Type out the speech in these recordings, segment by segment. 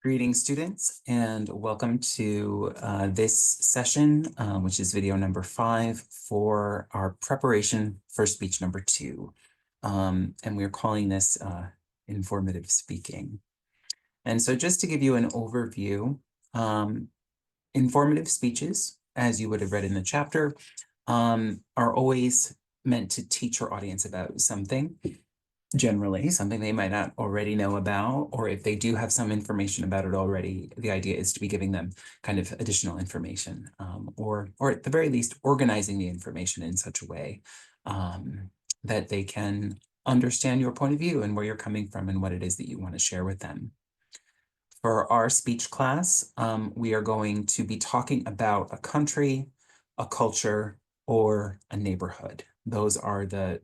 Greetings, students, and welcome to this session, which is video number 5 for our preparation for speech number 2. And we're calling this informative speaking. And so just to give you an overview, informative speeches, as you would have read in the chapter, are always meant to teach your audience about something. Generally, something they might not already know about, or if they do have some information about it already, the idea is to be giving them kind of additional information, or at the very least, organizing the information in such a way that they can understand your point of view and where you're coming from and what it is that you want to share with them. For our speech class, we are going to be talking about a country, a culture, or a neighborhood. Those are the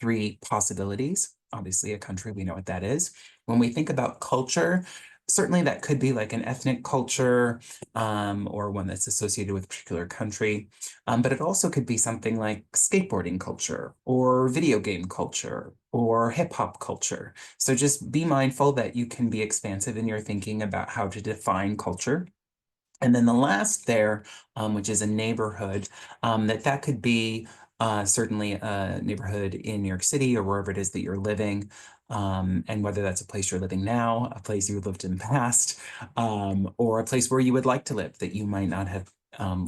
3 possibilities. Obviously, a country, we know what that is. When we think about culture, certainly that could be like an ethnic culture or one that's associated with a particular country. But it also could be something like skateboarding culture or video game culture or hip hop culture. So just be mindful that you can be expansive in your thinking about how to define culture. And then the last there, which is a neighborhood, that could be certainly a neighborhood in New York City or wherever it is that you're living, and whether that's a place you're living now, a place you lived in the past, or a place where you would like to live that you might not have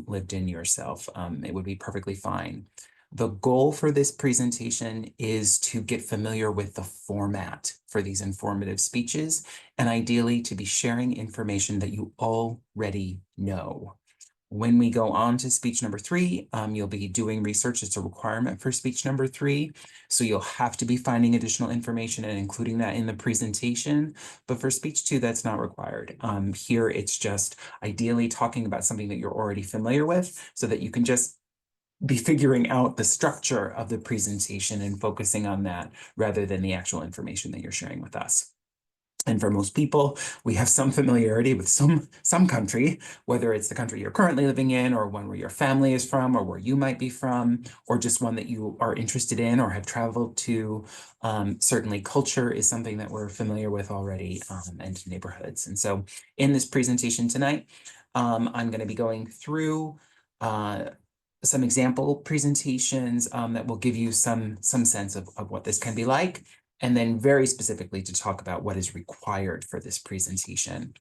lived in yourself. It would be perfectly fine. The goal for this presentation is to get familiar with the format for these informative speeches, and ideally to be sharing information that you already know. When we go on to speech number 3, you'll be doing research. It's a requirement for speech number 3. So you'll have to be finding additional information and including that in the presentation. But for speech 2, that's not required. Here, it's just ideally talking about something that you're already familiar with so that you can just be figuring out the structure of the presentation and focusing on that rather than the actual information that you're sharing with us. And for most people, we have some familiarity with some country, whether it's the country you're currently living in or one where your family is from or where you might be from, or just one that you are interested in or have traveled to. Certainly culture is something that we're familiar with already, and neighborhoods. And so in this presentation tonight, I'm going to be going through some example presentations that will give you some sense of what this can be like, and then very specifically to talk about what is required for this presentation.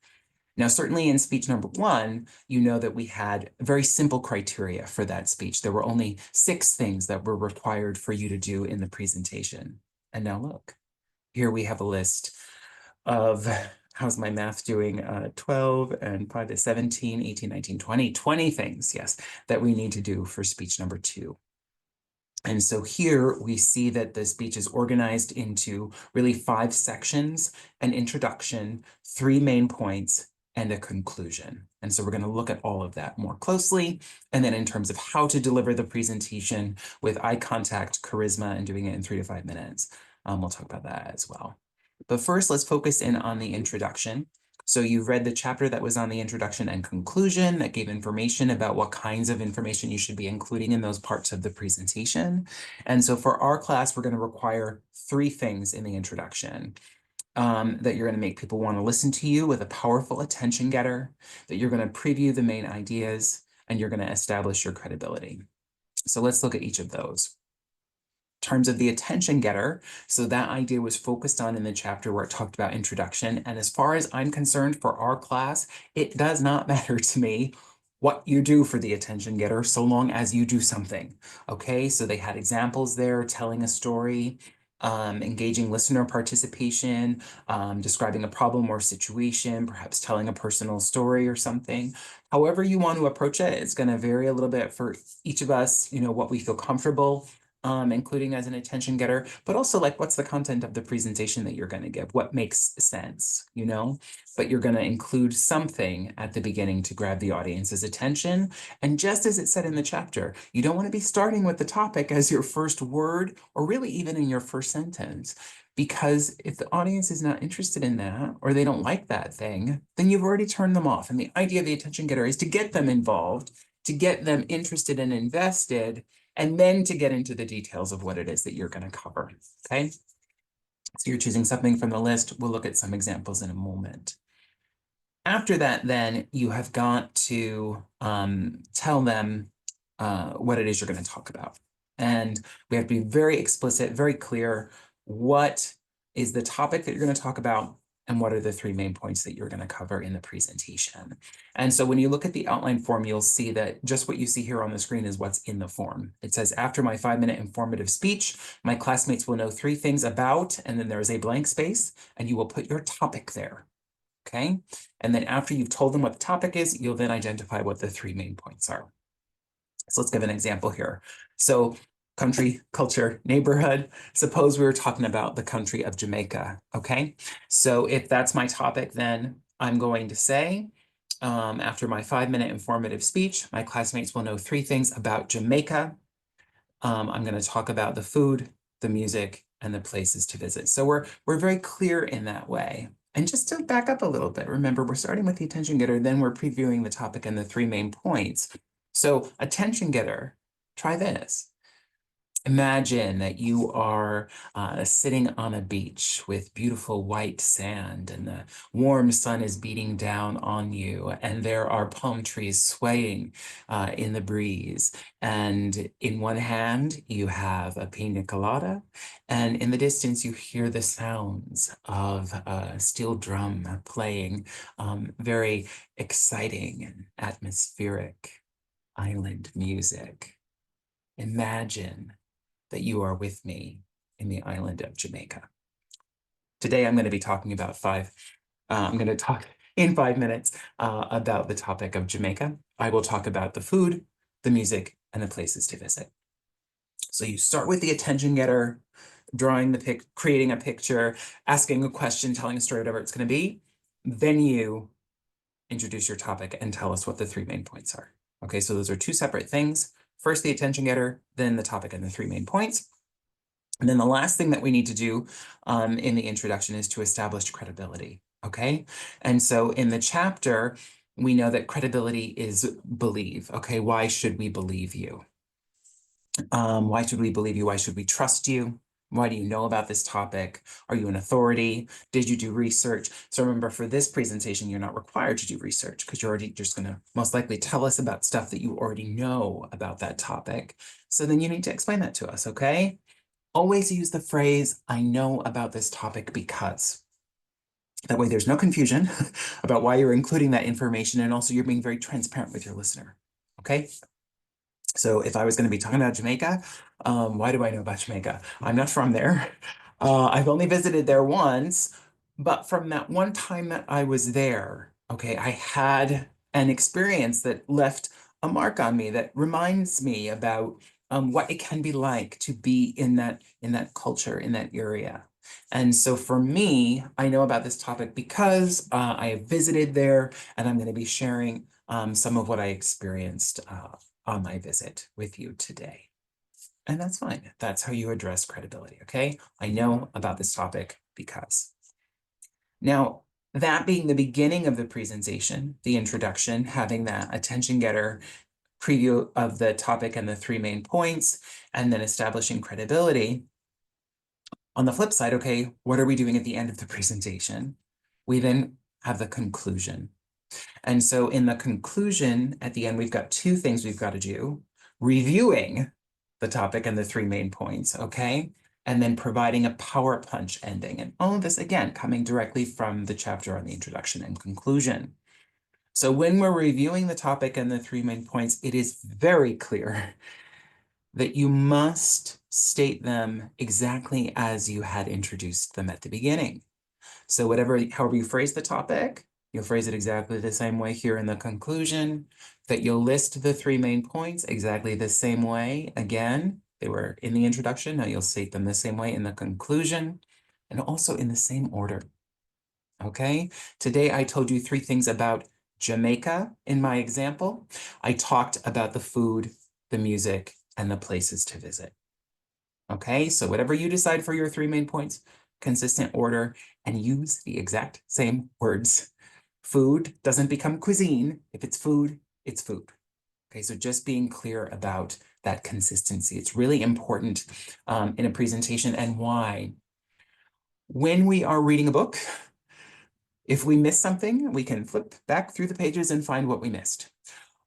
Now, certainly in speech number 1, you know that we had very simple criteria for that speech. There were only 6 things that were required for you to do in the presentation. And now look, here we have a list of, how's my math doing? 12 and 5 is 17, 18, 19, 20 things, yes, that we need to do for speech number 2. And so here we see that the speech is organized into really 5 sections: an introduction, 3 main points, and a conclusion. And so we're going to look at all of that more closely. And then in terms of how to deliver the presentation with eye contact, charisma, and doing it in 3 to 5 minutes, we'll talk about that as well. But first, let's focus in on the introduction. So you've read the chapter that was on the introduction and conclusion that gave information about what kinds of information you should be including in those parts of the presentation. And so for our class, we're going to require 3 things in the introduction. That you're going to make people want to listen to you with a powerful attention getter, that you're going to preview the main ideas, and you're going to establish your credibility. So let's look at each of those. Terms of the attention getter, so that idea was focused on in the chapter where it talked about introduction. And as far as I'm concerned, for our class, it does not matter to me what you do for the attention getter, so long as you do something. Okay, so they had examples there, telling a story, engaging listener participation, describing a problem or situation, perhaps telling a personal story or something. However you want to approach it, it's going to vary a little bit for each of us, what we feel comfortable including as an attention getter, but also like what's the content of the presentation that you're going to give, what makes sense, but you're going to include something at the beginning to grab the audience's attention. And just as it said in the chapter, you don't want to be starting with the topic as your first word or really even in your first sentence, because if the audience is not interested in that or they don't like that thing, then you've already turned them off. And the idea of the attention getter is to get them involved, to get them interested and invested, and then to get into the details of what it is that you're going to cover, okay? So you're choosing something from the list. We'll look at some examples in a moment. After that, then you have got to tell them what it is you're going to talk about. And we have to be very explicit, very clear. What is the topic that you're going to talk about? And what are the three main points that you're going to cover in the presentation? And so when you look at the outline form, you'll see that just what you see here on the screen is what's in the form. It says, after my 5-minute informative speech, my classmates will know 3 things about, and then there's a blank space, and you will put your topic there. Okay, and then after you've told them what the topic is, you'll then identify what the 3 main points are. So let's give an example here. So country, culture, neighborhood. Suppose we were talking about the country of Jamaica, okay? So if that's my topic, then I'm going to say, after my 5-minute informative speech, my classmates will know 3 things about Jamaica. I'm going to talk about the food, the music, and the places to visit. So we're very clear in that way. And just to back up a little bit, remember, we're starting with the attention getter, then we're previewing the topic and the 3 main points. So attention getter, try this. Imagine that you are sitting on a beach with beautiful white sand, and the warm sun is beating down on you, and there are palm trees swaying in the breeze. And in one hand, you have a pina colada, and in the distance, you hear the sounds of a steel drum playing, very exciting and atmospheric island music. Imagine that you are with me in the island of Jamaica. Today, I'm going to be talking about I'm going to talk in 5 minutes about the topic of Jamaica. I will talk about the food, the music, and the places to visit. So you start with the attention getter, creating a picture, asking a question, telling a story, whatever it's going to be. Then you introduce your topic and tell us what the 3 main points are. Okay, so those are 2 separate things. First, the attention getter, then the topic and the 3 main points. And then the last thing that we need to do in the introduction is to establish credibility, okay? And so in the chapter, we know that credibility is believe, okay? Why should we believe you? Why should we believe you? Why should we trust you? Why do you know about this topic? Are you an authority? Did you do research? So remember, for this presentation, you're not required to do research because you're already just going to most likely tell us about stuff that you already know about that topic. So then you need to explain that to us, okay? Always use the phrase, I know about this topic because. That way there's no confusion about why you're including that information, and also you're being very transparent with your listener, okay? So if I was going to be talking about Jamaica, why do I know about Jamaica? I'm not from there. I've only visited there once, but from that one time that I was there, okay, I had an experience that left a mark on me that reminds me about what it can be like to be in that culture, in that area. And so for me, I know about this topic because I have visited there, and I'm going to be sharing some of what I experienced on my visit with you today. And that's fine. That's how you address credibility, okay? I know about this topic because. Now, that being the beginning of the presentation, the introduction, having that attention getter preview of the topic and the 3 main points, and then establishing credibility. On the flip side, okay, what are we doing at the end of the presentation? We then have the conclusion. And so in the conclusion, at the end, we've got 2 things we've got to do. Reviewing the topic and the 3 main points, okay? And then providing a power punch ending. And all of this, again, coming directly from the chapter on the introduction and conclusion. So when we're reviewing the topic and the 3 main points, it is very clear that you must state them exactly as you had introduced them at the beginning. So however you phrase the topic, you'll phrase it exactly the same way here in the conclusion, that you'll list the 3 main points exactly the same way. Again, they were in the introduction, now you'll state them the same way in the conclusion, and also in the same order. Okay, today I told you 3 things about Jamaica in my example. I talked about the food, the music, and the places to visit. Okay, so whatever you decide for your 3 main points, consistent order, and use the exact same words. Food doesn't become cuisine. If it's food, it's food. Okay, so just being clear about that consistency. It's really important in a presentation. And why? When we are reading a book, If we miss something, we can flip back through the pages and find what we missed.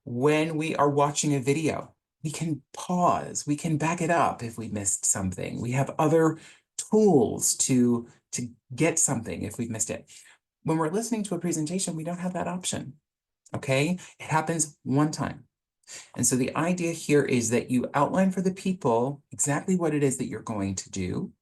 When we are watching a video, we can pause, we can back it up if we missed something. We have other tools to get something if we've missed it. When we're listening to a presentation, we don't have that option, okay? It happens one time. And so the idea here is that you outline for the people exactly what it is that you're going to do.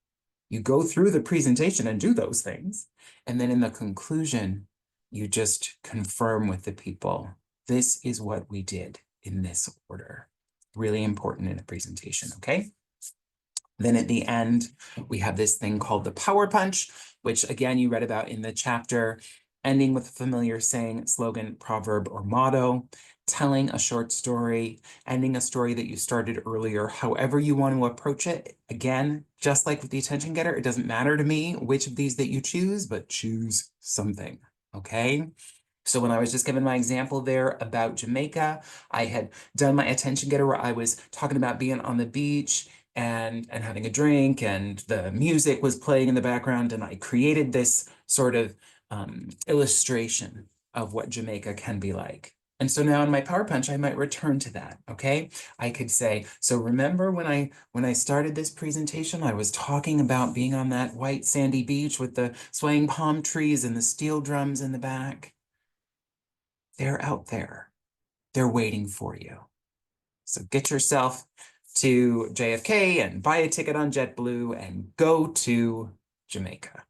You go through the presentation and do those things. And then in the conclusion, you just confirm with the people, this is what we did in this order. Really important in a presentation, okay? Then at the end, we have this thing called the power punch, which again, you read about in the chapter, ending with a familiar saying, slogan, proverb, or motto, telling a short story, ending a story that you started earlier, however you want to approach it. Again, just like with the attention getter, it doesn't matter to me which of these that you choose, but choose something, okay? So when I was just giving my example there about Jamaica, I had done my attention getter where I was talking about being on the beach and having a drink, and the music was playing in the background, and I created this sort of illustration of what Jamaica can be like. And so now in my power punch, I might return to that, okay? I could say, so remember when I started this presentation, I was talking about being on that white sandy beach with the swaying palm trees and the steel drums in the back. They're out there. They're waiting for you. So get yourself to JFK and buy a ticket on JetBlue and go to Jamaica.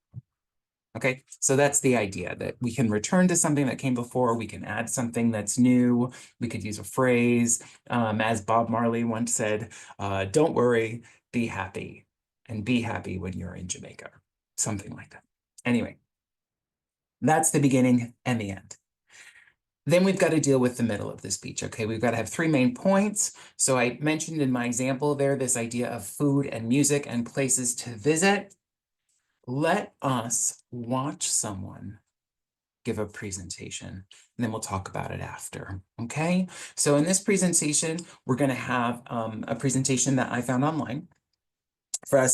Okay, so that's the idea, that we can return to something that came before, we can add something that's new, we could use a phrase, as Bob Marley once said, don't worry, be happy, and be happy when you're in Jamaica, something like that. Anyway, that's the beginning and the end. Then we've got to deal with the middle of the speech, okay? We've got to have 3 main points. So I mentioned in my example there, this idea of food and music and places to visit. Let us watch someone give a presentation, and then we'll talk about it after, okay? So in this presentation, we're going to have a presentation that I found online from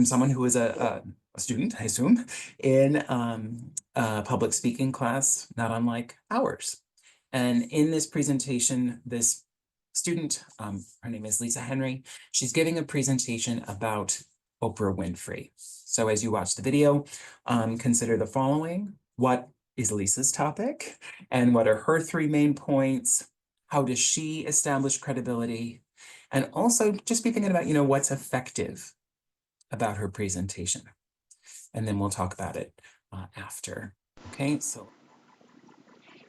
someone who is a student, I assume, in a public speaking class, not unlike ours. And in this presentation, this student, her name is Lisa Henry, she's giving a presentation about Oprah Winfrey. So as you watch the video, consider the following. What is Lisa's topic? And what are her 3 main points? How does she establish credibility? And also just be thinking about, what's effective about her presentation. And then we'll talk about it after. Okay, so.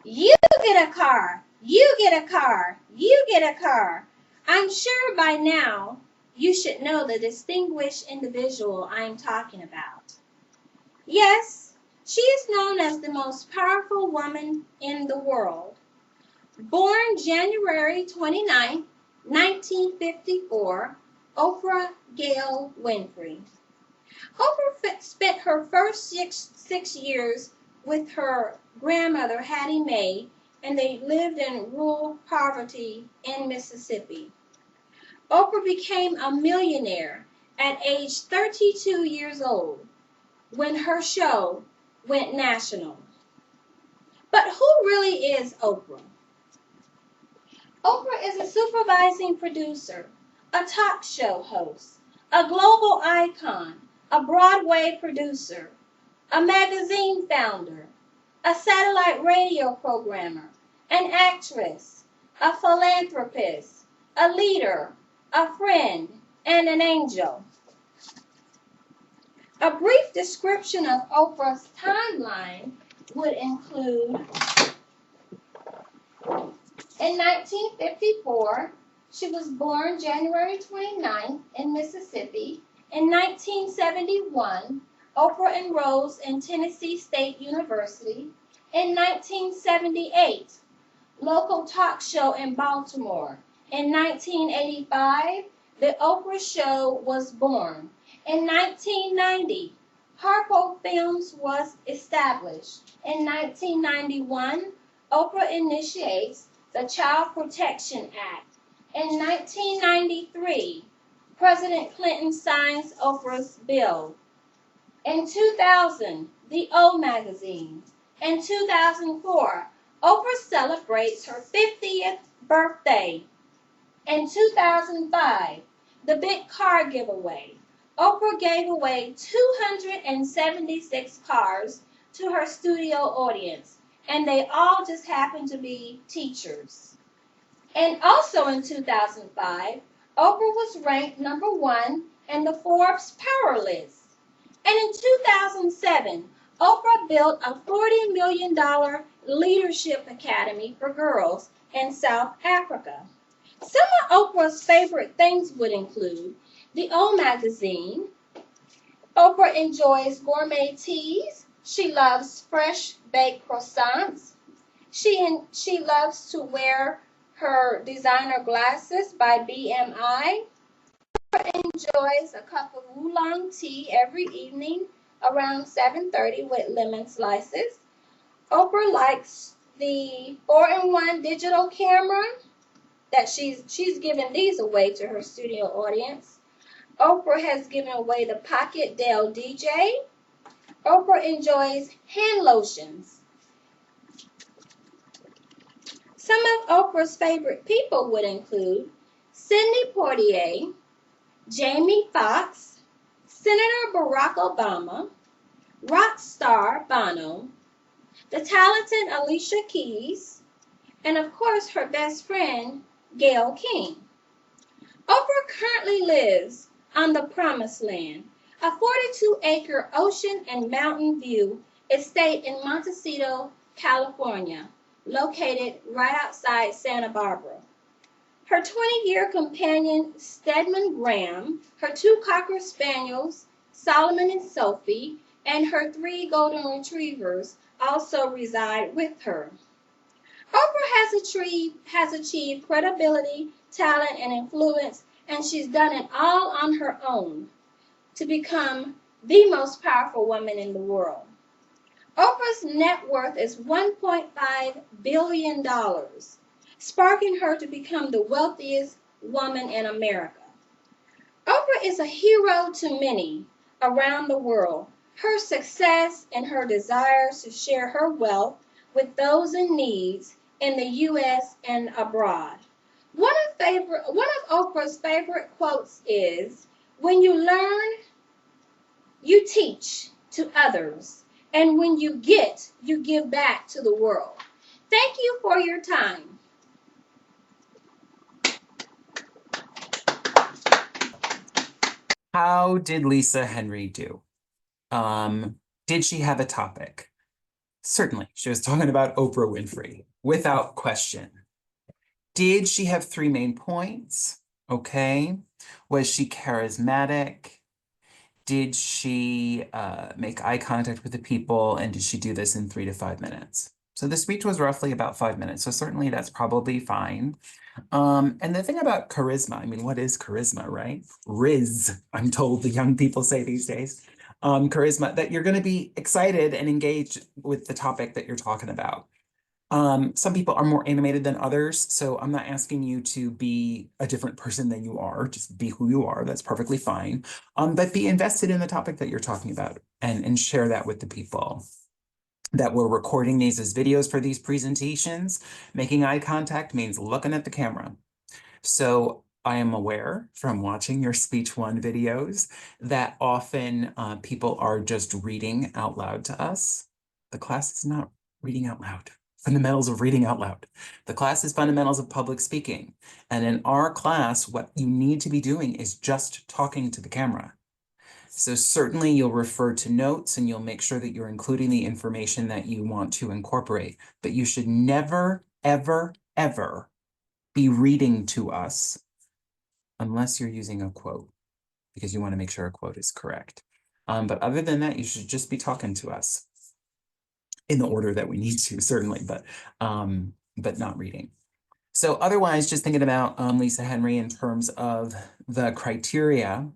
You get a car, you get a car, you get a car. I'm sure by now you should know the distinguished individual I'm talking about. Yes, she is known as the most powerful woman in the world. Born January 29, 1954, Oprah Gail Winfrey. Oprah spent her first six years with her grandmother, Hattie Mae, and they lived in rural poverty in Mississippi. Oprah became a millionaire at age 32 years old when her show went national. But who really is Oprah? Oprah is a supervising producer, a talk show host, a global icon, a Broadway producer, a magazine founder, a satellite radio programmer, an actress, a philanthropist, a leader, a friend, and an angel. A brief description of Oprah's timeline would include: in 1954, she was born January 29th in Mississippi. In 1971, Oprah enrolls in Tennessee State University. In 1978, local talk show in Baltimore. In 1985, The Oprah Show was born. In 1990, Harpo Films was established. In 1991, Oprah initiates the Child Protection Act. In 1993, President Clinton signs Oprah's bill. In 2000, the O magazine In 2004, Oprah celebrates her 50th birthday. In 2005, the big car giveaway. Oprah gave away 276 cars to her studio audience, and they all just happened to be teachers. And also in 2005, Oprah was ranked #1 in the Forbes Power List. And in 2007, Oprah built a $40 million leadership academy for girls in South Africa. Some of Oprah's favorite things would include the O magazine. Oprah enjoys gourmet teas. She loves fresh baked croissants. She loves to wear her designer glasses by BMI. Oprah enjoys a cup of oolong tea every evening around 7:30 with lemon slices. Oprah likes the 4-in-1 digital camera that she's given these away to her studio audience. Oprah has given away the Pocket Dell DJ. Oprah enjoys hand lotions. Some of Oprah's favorite people would include Sidney Poitier, Jamie Foxx, Senator Barack Obama, rock star Bono, the talented Alicia Keys, and of course her best friend, Gayle King. Oprah currently lives on the Promised Land, a 42-acre ocean and mountain view estate in Montecito, California, located right outside Santa Barbara. Her 20-year companion, Stedman Graham, her 2 Cocker Spaniels, Solomon and Sophie, and her 3 Golden Retrievers also reside with her. Oprah has achieved credibility, talent, and influence, and she's done it all on her own to become the most powerful woman in the world. Oprah's net worth is $1.5 billion, sparking her to become the wealthiest woman in America. Oprah is a hero to many around the world. Her success and her desires to share her wealth with those in need in the U.S. and abroad. One of Oprah's favorite quotes is, "When you learn, you teach to others, and when you get, you give back to the world." Thank you for your time. How did Lisa Henry do? Did she have a topic? Certainly, she was talking about Oprah Winfrey, without question. Did she have 3 main points? Okay. Was she charismatic? Did she make eye contact with the people? And did she do this in 3 to 5 minutes? So the speech was roughly about 5 minutes. So certainly that's probably fine. And the thing about charisma, I mean, what is charisma, right? Riz, I'm told the young people say these days. Charisma, that you're going to be excited and engaged with the topic that you're talking about. Some people are more animated than others, so I'm not asking you to be a different person than you are. Just be who you are. That's perfectly fine. But be invested in the topic that you're talking about and share that with the people. That we're recording these as videos for these presentations. Making eye contact means looking at the camera. So I am aware from watching your Speech One videos that often people are just reading out loud to us. The class is not reading out loud. Fundamentals of reading out loud. The class is fundamentals of public speaking. And in our class, what you need to be doing is just talking to the camera. So certainly you'll refer to notes and you'll make sure that you're including the information that you want to incorporate. But you should never, ever, ever be reading to us unless you're using a quote, because you want to make sure a quote is correct. But other than that, you should just be talking to us in the order that we need to, certainly, but not reading. So otherwise, just thinking about Lisa Henry in terms of the criteria,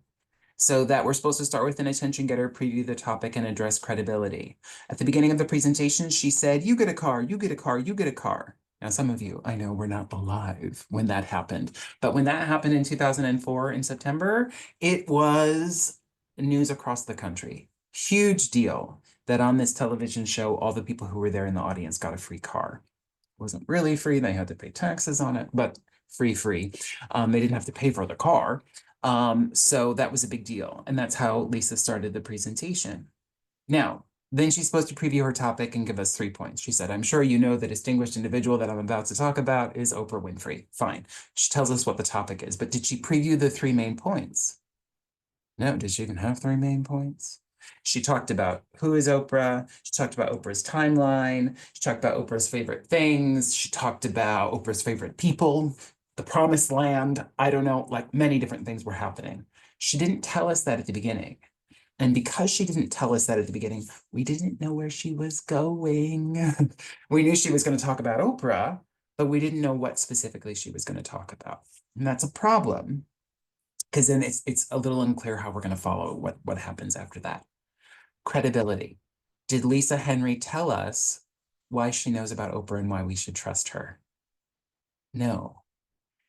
so that we're supposed to start with an attention getter, preview the topic, and address credibility. At the beginning of the presentation, she said, "You get a car, you get a car, you get a car." Now, some of you, I know, were not alive when that happened, but when that happened in 2004 in September, it was news across the country. Huge deal. that on this television show, all the people who were there in the audience got a free car. It wasn't really free. They had to pay taxes on it, but free. They didn't have to pay for the car. So that was a big deal. And that's how Lisa started the presentation. Now, then she's supposed to preview her topic and give us 3 points. She said, I'm sure you know the distinguished individual that I'm about to talk about is Oprah Winfrey. Fine. She tells us what the topic is, but did she preview the 3 main points? No, did she even have 3 main points? She talked about who is Oprah. She talked about Oprah's timeline. She talked about Oprah's favorite things. She talked about Oprah's favorite people, the promised land. I don't know, like many different things were happening. She didn't tell us that at the beginning. And because she didn't tell us that at the beginning, we didn't know where she was going. We knew she was going to talk about Oprah, but we didn't know what specifically she was going to talk about. And that's a problem, because then it's a little unclear how we're going to follow what happens after that. Credibility. Did Lisa Henry tell us why she knows about Oprah and why we should trust her? No.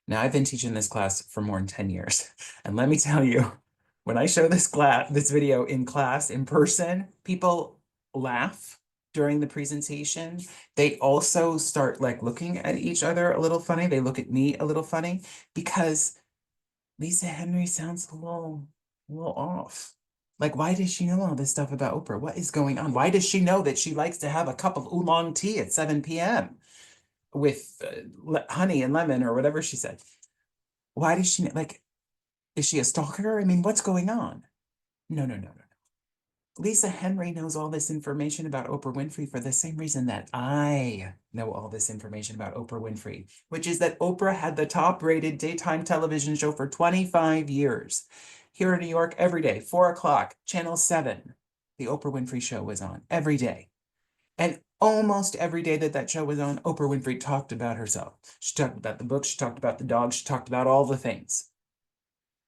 Now, I've been teaching this class for more than 10 years. And let me tell you, when I show this video in class, in person, people laugh during the presentation. They also start like looking at each other a little funny. They look at me a little funny because Lisa Henry sounds a little off. Like, why does she know all this stuff about Oprah? What is going on? Why does she know that she likes to have a cup of oolong tea at 7 p.m. with honey and lemon or whatever she said? Why does she, like, is she a stalker? I mean, what's going on? No. Lisa Henry knows all this information about Oprah Winfrey for the same reason that I know all this information about Oprah Winfrey, which is that Oprah had the top-rated daytime television show for 25 years. Here in New York, every day, 4 o'clock, Channel 7, the Oprah Winfrey Show was on every day. And almost every day that show was on, Oprah Winfrey talked about herself. She talked about the book, she talked about the dog, she talked about all the things.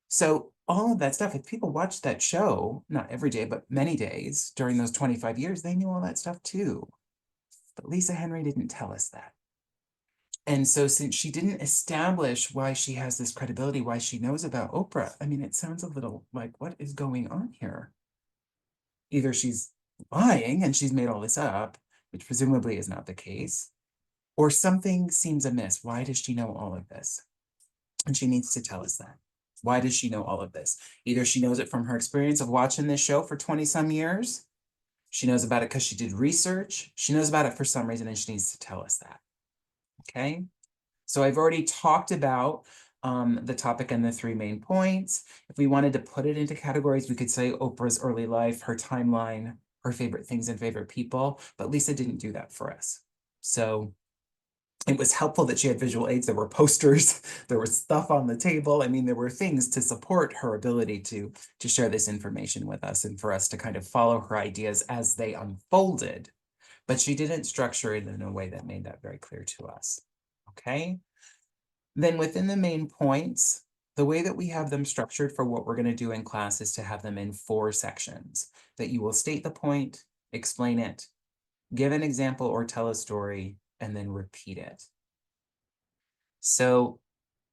So all of that stuff, if people watched that show, not every day, but many days during those 25 years, they knew all that stuff too. But Lisa Henry didn't tell us that. And so since she didn't establish why she has this credibility, why she knows about Oprah, I mean, it sounds a little like, what is going on here? Either she's lying and she's made all this up, which presumably is not the case, or something seems amiss. Why does she know all of this? And she needs to tell us that. Why does she know all of this? Either she knows it from her experience of watching this show for 20 some years. She knows about it because she did research. She knows about it for some reason and she needs to tell us that. Okay. So I've already talked about the topic and the 3 main points. If we wanted to put it into categories, we could say Oprah's early life, her timeline, her favorite things and favorite people, but Lisa didn't do that for us. So it was helpful that she had visual aids. There were posters, there was stuff on the table. I mean, there were things to support her ability to share this information with us and for us to kind of follow her ideas as they unfolded. But she didn't structure it in a way that made that very clear to us. Okay. Then within the main points, the way that we have them structured for what we're going to do in class is to have them in 4 sections that you will state the point, explain it, give an example or tell a story, and then repeat it. So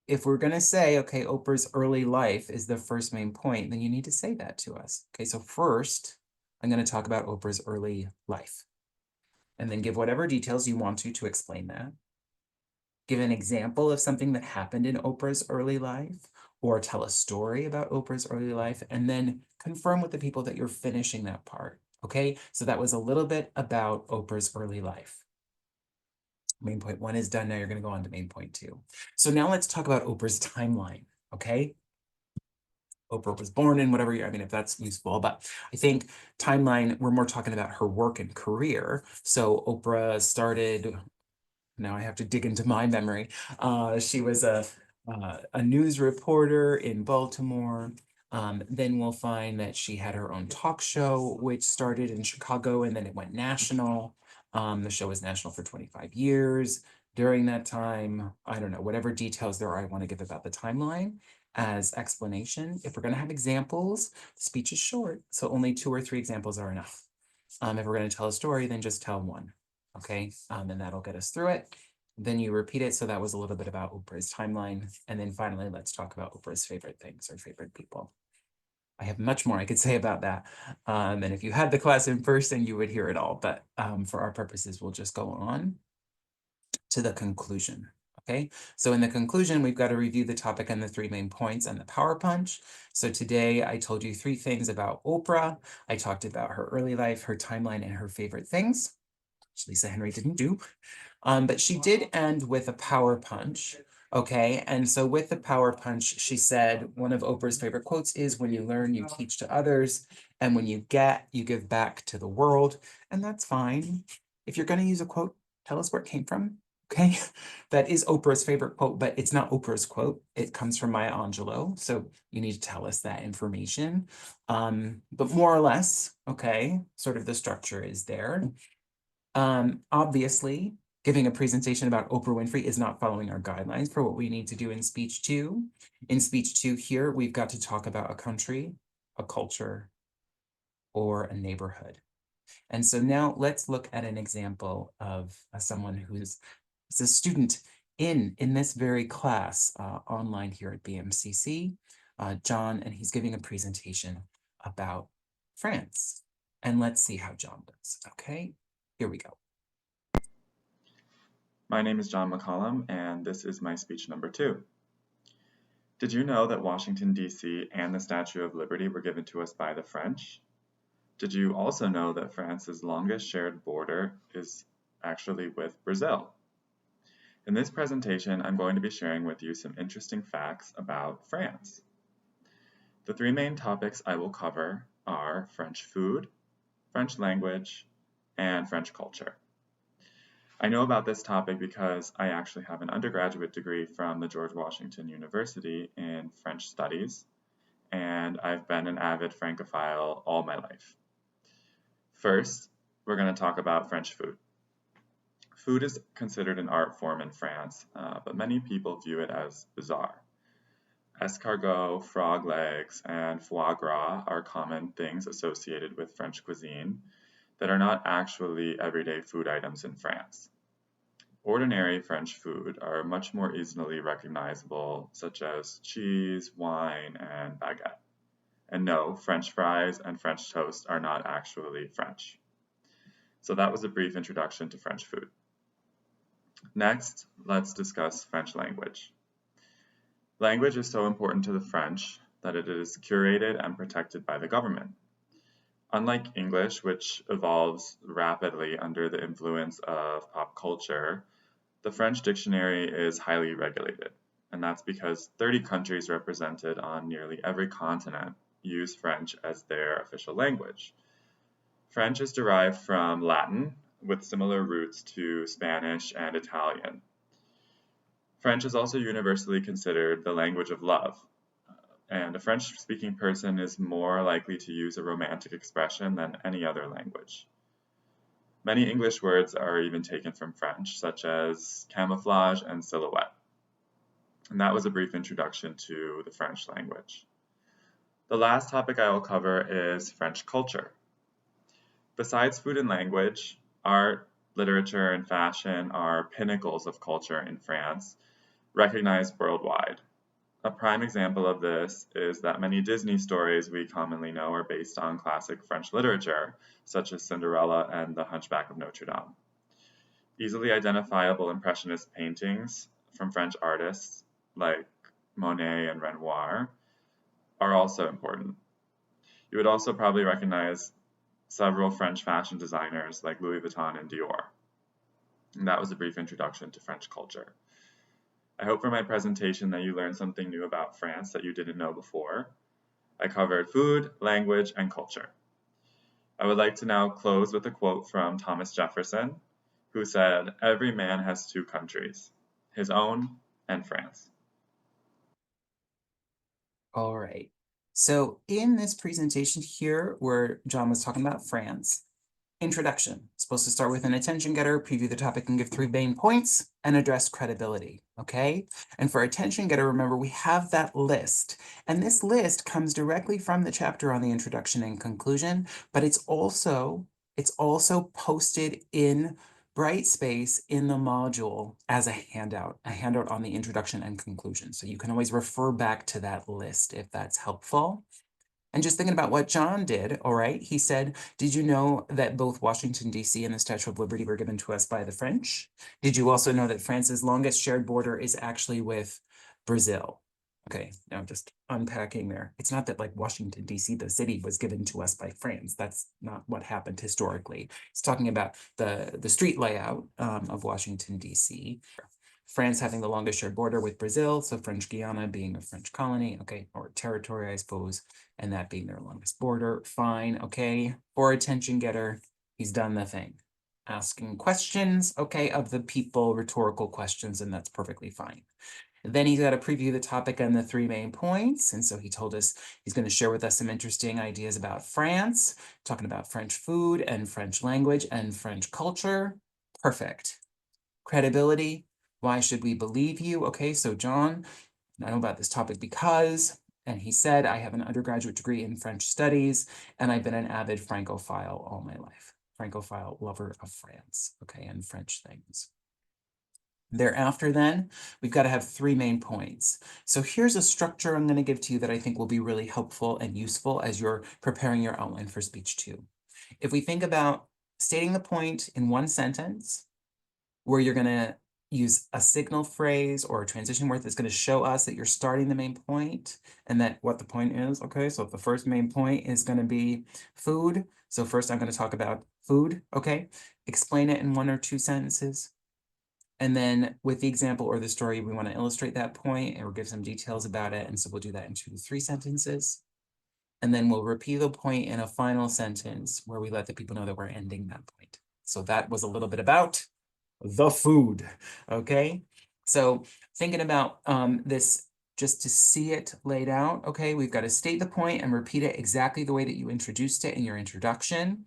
if we're going to say, okay, Oprah's early life is the first main point, then you need to say that to us. Okay, so first, I'm going to talk about Oprah's early life and then give whatever details you want to explain that. Give an example of something that happened in Oprah's early life or tell a story about Oprah's early life and then confirm with the people that you're finishing that part. Okay, so that was a little bit about Oprah's early life. Main point 1 is done. Now you're going to go on to main point 2. So now let's talk about Oprah's timeline. Okay. Oprah was born in whatever year. I mean, if that's useful, but I think timeline, we're more talking about her work and career. So Oprah started, now I have to dig into my memory. She was a news reporter in Baltimore. Then we'll find that she had her own talk show, which started in Chicago and then it went national. The show was national for 25 years. During that time, I don't know, whatever details there are I want to give about the timeline as explanation. If we're going to have examples, the speech is short, so only 2 or 3 examples are enough. If we're going to tell a story, then just tell 1. Okay, and that'll get us through it. Then you repeat it. So that was a little bit about Oprah's timeline. And then finally, let's talk about Oprah's favorite things or favorite people. I have much more I could say about that. And if you had the class in person, you would hear it all. But for our purposes, we'll just go on to the conclusion. Okay, so in the conclusion, we've got to review the topic and the 3 main points and the power punch. So today I told you 3 things about Oprah. I talked about her early life, her timeline, and her favorite things, which Lisa Henry didn't do. But she did end with a power punch. Okay, and so with the power punch, she said one of Oprah's favorite quotes is, "When you learn, you teach to others, and when you get, you give back to the world." And that's fine. If you're going to use a quote, tell us where it came from. Okay, that is Oprah's favorite quote, but it's not Oprah's quote. It comes from Maya Angelou, so you need to tell us that information. But more or less, okay, sort of the structure is there. Obviously, giving a presentation about Oprah Winfrey is not following our guidelines for what we need to do in speech 2. In speech 2 here, we've got to talk about a country, a culture, or a neighborhood. And so now let's look at an example of someone who's a student in this very class online here at BMCC, John, and he's giving a presentation about France. And let's see how John does. Okay, here we go. My name is John McCollum, and this is my speech number 2. Did you know that Washington, D.C. and the Statue of Liberty were given to us by the French? Did you also know that France's longest shared border is actually with Brazil? In this presentation, I'm going to be sharing with you some interesting facts about France. The 3 main topics I will cover are French food, French language, and French culture. I know about this topic because I actually have an undergraduate degree from the George Washington University in French Studies, and I've been an avid Francophile all my life. First, we're going to talk about French food. Food is considered an art form in France, but many people view it as bizarre. Escargot, frog legs, and foie gras are common things associated with French cuisine that are not actually everyday food items in France. Ordinary French food are much more easily recognizable, such as cheese, wine, and baguette. And no, French fries and French toast are not actually French. So that was a brief introduction to French food. Next, let's discuss French language. Language is so important to the French that it is curated and protected by the government. Unlike English, which evolves rapidly under the influence of pop culture, the French dictionary is highly regulated, and that's because 30 countries represented on nearly every continent use French as their official language. French is derived from Latin, with similar roots to Spanish and Italian. French is also universally considered the language of love, and a French-speaking person is more likely to use a romantic expression than any other language. Many English words are even taken from French, such as camouflage and silhouette. And that was a brief introduction to the French language. The last topic I will cover is French culture. Besides food and language, art, literature, and fashion are pinnacles of culture in France, recognized worldwide. A prime example of this is that many Disney stories we commonly know are based on classic French literature, such as Cinderella and The Hunchback of Notre Dame. Easily identifiable Impressionist paintings from French artists like Monet and Renoir are also important. You would also probably recognize several French fashion designers like Louis Vuitton and Dior. And that was a brief introduction to French culture. I hope from my presentation that you learned something new about France that you didn't know before. I covered food, language, and culture. I would like to now close with a quote from Thomas Jefferson, who said, "Every man has 2 countries, his own and France." All right. So in this presentation here, where John was talking about France, introduction, supposed to start with an attention getter, preview the topic and give 3 main points, and address credibility, okay? And for attention getter, remember, we have that list. And this list comes directly from the chapter on the introduction and conclusion, but it's also posted in Brightspace in the module as a handout on the introduction and conclusion. So you can always refer back to that list if that's helpful. And just thinking about what John did, all right, he said, did you know that both Washington, D.C. and the Statue of Liberty were given to us by the French? Did you also know that France's longest shared border is actually with Brazil? Okay, now just unpacking there. It's not that like Washington, D.C., the city was given to us by France. That's not what happened historically. It's talking about the street layout of Washington, D.C. France having the longest shared border with Brazil, so French Guiana being a French colony, okay, or territory, I suppose, and that being their longest border. Fine, okay. For attention getter, he's done the thing. Asking questions, okay, of the people, rhetorical questions, and that's perfectly fine. Then he's got to preview the topic and the 3 main points. And so he told us he's going to share with us some interesting ideas about France, talking about French food and French language and French culture. Perfect. Credibility. Why should we believe you? Okay, so John, I know about this topic because, and he said, I have an undergraduate degree in French studies, and I've been an avid Francophile all my life. Francophile lover of France, okay, and French things. Thereafter then, we've got to have 3 main points. So here's a structure I'm going to give to you that I think will be really helpful and useful as you're preparing your outline for speech 2. If we think about stating the point in 1 sentence, where you're going to use a signal phrase or a transition word that's going to show us that you're starting the main point and that what the point is. Okay, so if the first main point is going to be food, so first I'm going to talk about food, okay? Explain it in 1 or 2 sentences. And then with the example or the story, we want to illustrate that point or give some details about it. And so we'll do that in 2 to 3 sentences. And then we'll repeat the point in a final sentence where we let the people know that we're ending that point. So that was a little bit about the food, okay? So thinking about this, just to see it laid out, okay, we've got to state the point and repeat it exactly the way that you introduced it in your introduction.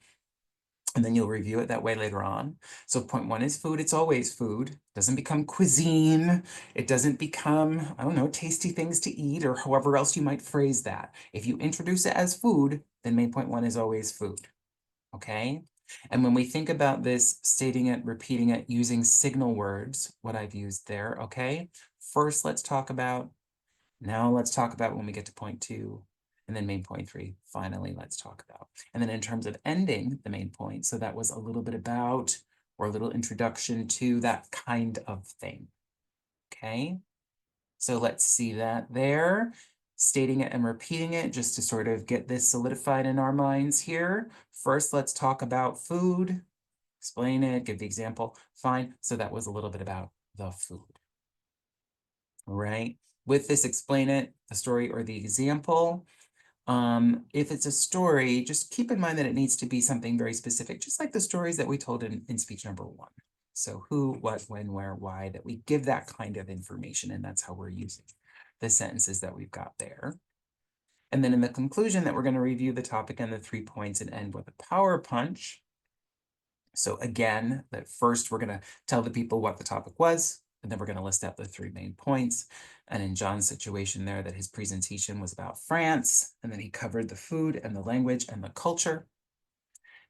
And then you'll review it that way later on. So point 1 is food. It's always food. It doesn't become cuisine. It doesn't become, I don't know, tasty things to eat or however else you might phrase that. If you introduce it as food, then main point 1 is always food. Okay? And when we think about this, stating it, repeating it, using signal words, what I've used there, okay? First, let's talk about, now let's talk about when we get to point 2. And then main point 3, finally, let's talk about. And then in terms of ending the main point, so that was a little bit about, or a little introduction to that kind of thing, okay? So let's see that there, stating it and repeating it just to sort of get this solidified in our minds here. First, let's talk about food, explain it, give the example, fine. So that was a little bit about the food, all right? With this explain it, the story or the example, if it's a story, just keep in mind that it needs to be something very specific, just like the stories that we told in speech number 1. So who, what, when, where, why, that we give that kind of information, and that's how we're using the sentences that we've got there. And then in the conclusion that we're going to review the topic and the 3 points and end with a power punch. So again, that first we're going to tell the people what the topic was, and then we're going to list out the 3 main points. And in John's situation there, that his presentation was about France, and then he covered the food and the language and the culture.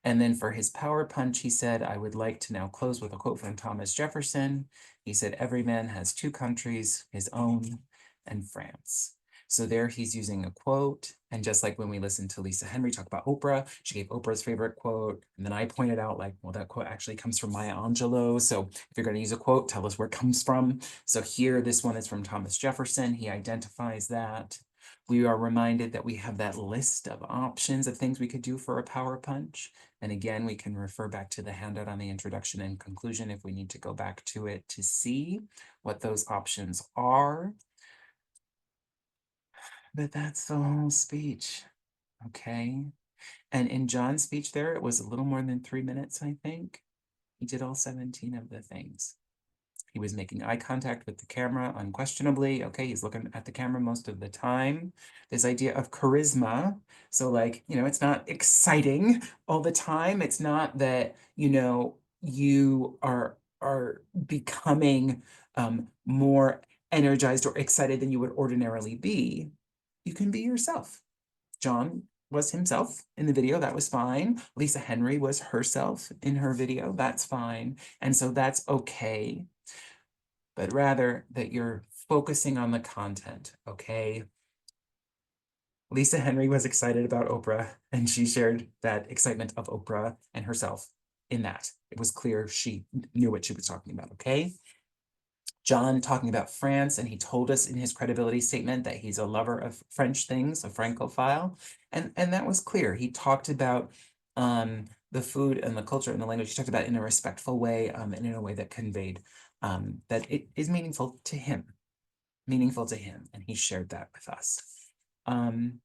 And then for his power punch, he said, I would like to now close with a quote from Thomas Jefferson. He said, every man has 2 countries, his own and France. So there he's using a quote. And just like when we listened to Lisa Henry talk about Oprah, she gave Oprah's favorite quote. And then I pointed out like, well, that quote actually comes from Maya Angelou. So if you're going to use a quote, tell us where it comes from. So here, this one is from Thomas Jefferson. He identifies that. We are reminded that we have that list of options of things we could do for a power punch. And again, we can refer back to the handout on the introduction and conclusion if we need to go back to it to see what those options are. But that's the whole speech, okay? And in John's speech there, it was a little more than 3 minutes, I think. He did all 17 of the things. He was making eye contact with the camera, unquestionably. Okay, he's looking at the camera most of the time. This idea of charisma. So like, you know, it's not exciting all the time. It's not that, you know, you are becoming more energized or excited than you would ordinarily be. You can be yourself. John was himself in the video, that was fine. Lisa Henry was herself in her video, that's fine. And so that's okay. But rather that you're focusing on the content, okay? Lisa Henry was excited about Oprah, and she shared that excitement of Oprah and herself in that. It was clear she knew what she was talking about, okay? John talking about France, and he told us in his credibility statement that he's a lover of French things, a Francophile, and that was clear. He talked about the food and the culture and the language. He talked about it in a respectful way, and in a way that conveyed that it is meaningful to him, and he shared that with us. And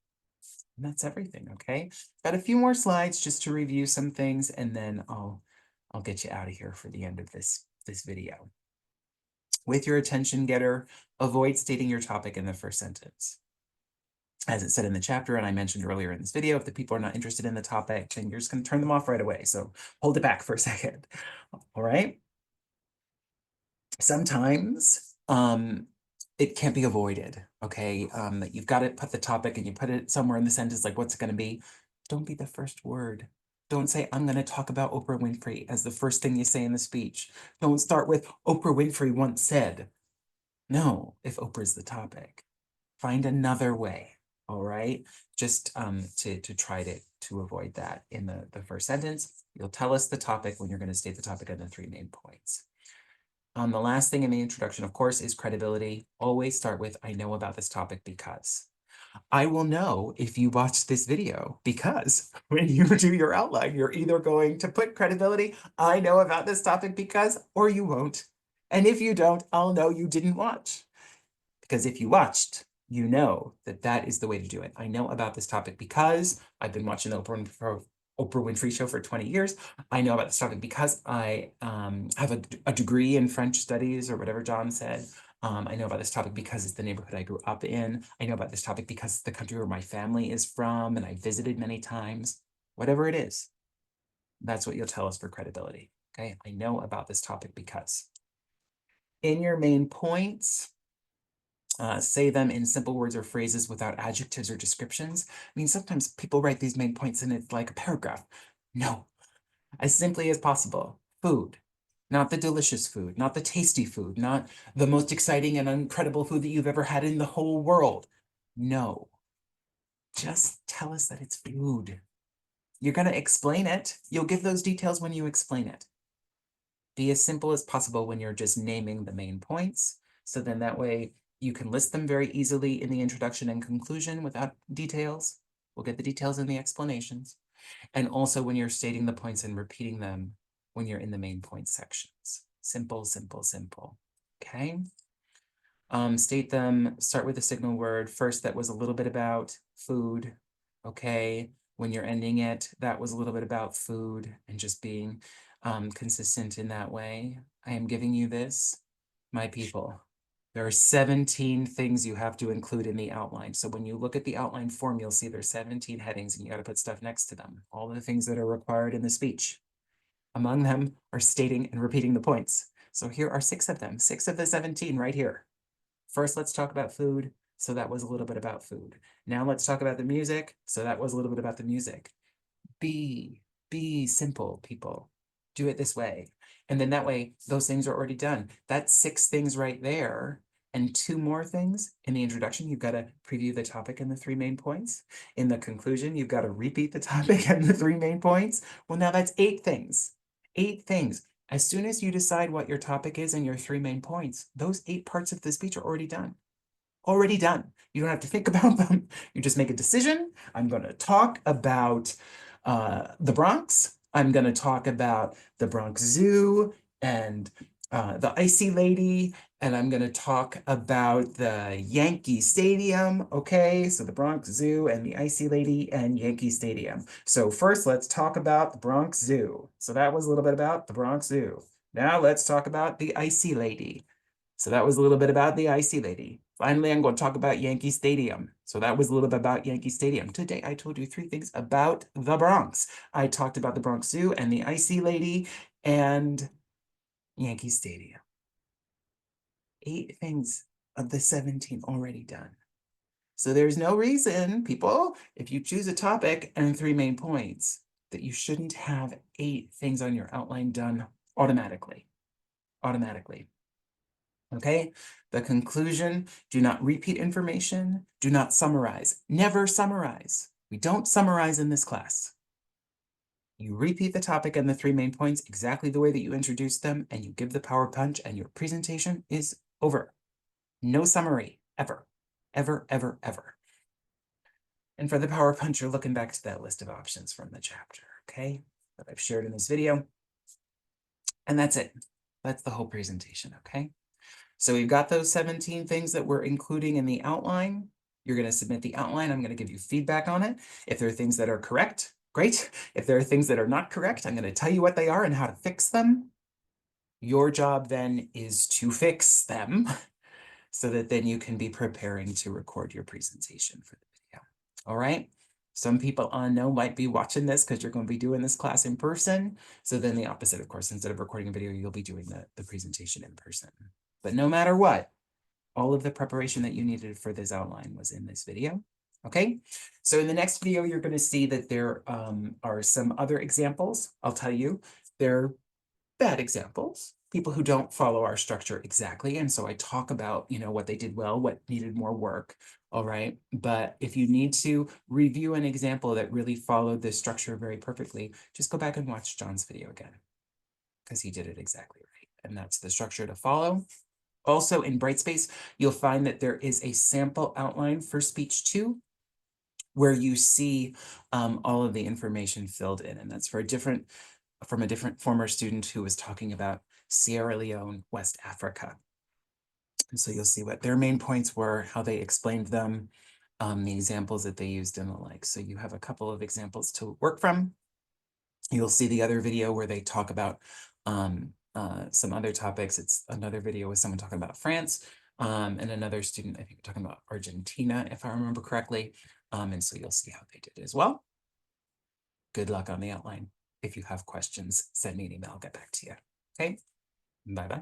that's everything, okay? Got a few more slides just to review some things, and then I'll get you out of here for the end of this video. With your attention getter, avoid stating your topic in the first sentence. As it said in the chapter, and I mentioned earlier in this video, if the people are not interested in the topic, then you're just going to turn them off right away. So hold it back for a second. All right. Sometimes it can't be avoided. Okay. You've got to put the topic and you put it somewhere in the sentence, like what's it going to be? Don't be the first word. Don't say, I'm going to talk about Oprah Winfrey as the first thing you say in the speech. Don't start with Oprah Winfrey once said. No, if Oprah's the topic. Find another way, all right? Just to try to avoid that in the first sentence. You'll tell us the topic when you're going to state the topic and the 3 main points. The last thing in the introduction, of course, is credibility. Always start with, I know about this topic because. I will know if you watched this video because when you do your outline, you're either going to put credibility, I know about this topic because, or you won't. And if you don't, I'll know you didn't watch. Because if you watched, you know that that is the way to do it. I know about this topic because I've been watching the Oprah Winfrey Show for 20 years. I know about this topic because I have a degree in French studies or whatever John said. I know about this topic because it's the neighborhood I grew up in. I know about this topic because it's the country where my family is from and I visited many times. Whatever it is, that's what you'll tell us for credibility. Okay, I know about this topic because. In your main points, say them in simple words or phrases without adjectives or descriptions. I mean, sometimes people write these main points and it's like a paragraph. No, as simply as possible. Food, not the delicious food, not the tasty food, not the most exciting and incredible food that you've ever had in the whole world. No, just tell us that it's food. You're going to explain it. You'll give those details when you explain it. Be as simple as possible when you're just naming the main points. So then that way you can list them very easily in the introduction and conclusion without details. We'll get the details in the explanations. And also when you're stating the points and repeating them when you're in the main points sections. Simple, simple, simple. Okay. State them, start with a signal word. First, that was a little bit about food. Okay. When you're ending it, that was a little bit about food and just being consistent in that way. I am giving you this, my people. There are 17 things you have to include in the outline. So when you look at the outline form, you'll see there's 17 headings and you got to put stuff next to them. All the things that are required in the speech. Among them are stating and repeating the points. So here are 6 of them, 6 of the 17 right here. First, let's talk about food. So that was a little bit about food. Now let's talk about the music. So that was a little bit about the music. Be simple, people. Do it this way. And then that way, those things are already done. That's 6 things right there. And 2 more things. In the introduction, you've got to preview the topic and the 3 main points. In the conclusion, you've got to repeat the topic and the 3 main points. Well, now that's 8 things. 8 things. As soon as you decide what your topic is and your 3 main points, those 8 parts of the speech are already done. Already done. You don't have to think about them. You just make a decision. I'm going to talk about the Bronx. I'm going to talk about the Bronx Zoo and the Icy Lady, and I'm going to talk about the Yankee Stadium. Okay, so the Bronx Zoo and the Icy Lady and Yankee Stadium. So first, let's talk about the Bronx Zoo. So that was a little bit about the Bronx Zoo. Now let's talk about the Icy Lady. So that was a little bit about the Icy Lady. Finally, I'm going to talk about Yankee Stadium. So that was a little bit about Yankee Stadium. Today, I told you 3 things about the Bronx. I talked about the Bronx Zoo and the Icy Lady and Yankee Stadium. 8 things of the 17 already done. So there's no reason, people, if you choose a topic and 3 main points, that you shouldn't have 8 things on your outline done automatically. Automatically. Okay, the conclusion, do not repeat information, do not summarize, never summarize. We don't summarize in this class. You repeat the topic and the 3 main points exactly the way that you introduced them, and you give the power punch, and your presentation is over. No summary, ever, ever, ever, ever. And for the power punch, you're looking back to that list of options from the chapter, okay, that I've shared in this video. And that's it. That's the whole presentation, okay? So we've got those 17 things that we're including in the outline. You're going to submit the outline. I'm going to give you feedback on it. If there are things that are correct, great. If there are things that are not correct, I'm going to tell you what they are and how to fix them. Your job then is to fix them so that then you can be preparing to record your presentation for the video. All right. Some people I know might be watching this because you're going to be doing this class in person. So then the opposite, of course, instead of recording a video, you'll be doing the presentation in person. But no matter what, all of the preparation that you needed for this outline was in this video. Okay, so in the next video, you're going to see that there are some other examples. I'll tell you, they're bad examples, people who don't follow our structure exactly. And so I talk about, what they did well, what needed more work. All right. But if you need to review an example that really followed this structure very perfectly, just go back and watch John's video again, because he did it exactly right. And that's the structure to follow. Also in Brightspace, you'll find that there is a sample outline for speech 2, where you see all of the information filled in. And that's from a different former student who was talking about Sierra Leone, West Africa. And so you'll see what their main points were, how they explained them, the examples that they used and the like. So you have a couple of examples to work from. You'll see the other video where they talk about some other topics. It's another video with someone talking about France and another student, I think, talking about Argentina, if I remember correctly. And so you'll see how they did as well. Good luck on the outline. If you have questions, send me an email. I'll get back to you. Okay, bye-bye.